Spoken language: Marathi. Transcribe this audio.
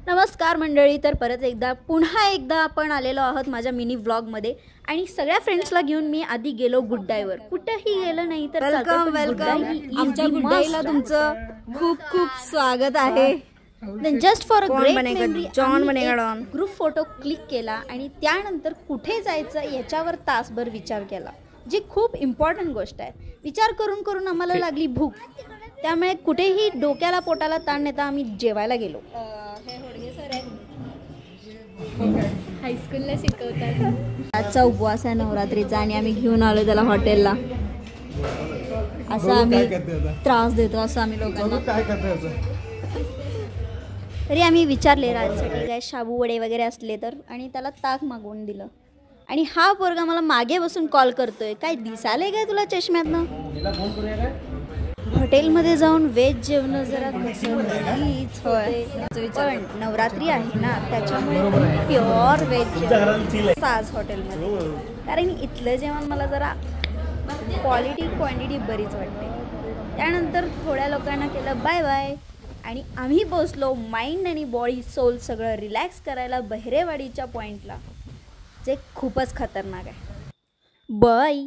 नमस्कार मंडळी, तर परत एकदा पुन्हा एकदा आपण आलेलो आहोत माझ्या मिनी व्लॉगमध्ये आणि सगळ्या फ्रेंड्सला घेऊन मी आधी गेलो गुड्डाईवर. कुठेही गेलं नाही तर वेलकम आमच्या गुड्डाईला तुमचं खूप खूप स्वागत आहे. Just for a great memory group photo click केला आणि त्यानंतर कुठे जायचं याच्यावर तासभर विचार केला, जी खूप इम्पॉर्टंट गोष्ट आहे. विचार करून करून आम्हाला लागली भूक, त्यामुळे कुठेही डोक्याला पोटाला ताण नेता आम्ही जेवायला गेलो. हे होडगे सर आहेत, हायस्कूलला शिकवतात. आजचा उपवास आहे नवरात्रीचा आणि आम्ही घेऊन आलो त्याला हॉटेलला. असं आम्ही त्रास देतो असं आम्ही लोकांना. तरी आम्ही विचारले राजसाठी काय शाबू वडे वगैरे असले तर, आणि त्याला ताक मागवून दिलं. आणि हा पोरगा मला मागे बसून कॉल करतोय, काय दिसाले काय तुला चष्म्यातनं? हॉटेलमध्ये जाऊन व्हेज जेवण जरा कसं नाहीच होते, पण नवरात्री आहे ना त्याच्यामुळे प्युअर व्हेज जेवण साज हॉटेलमध्ये. कारण इथलं जेवण मला जरा क्वांटिटी बरीच वाटते. त्यानंतर थोड्या लोकांना केलं बाय बाय आणि आम्ही पोचलो माइंड आणि बॉडी सोल सगळं रिलॅक्स करायला बहिरेवाडीच्या पॉईंटला, जे खूपच खतरनाक आहे. बाय.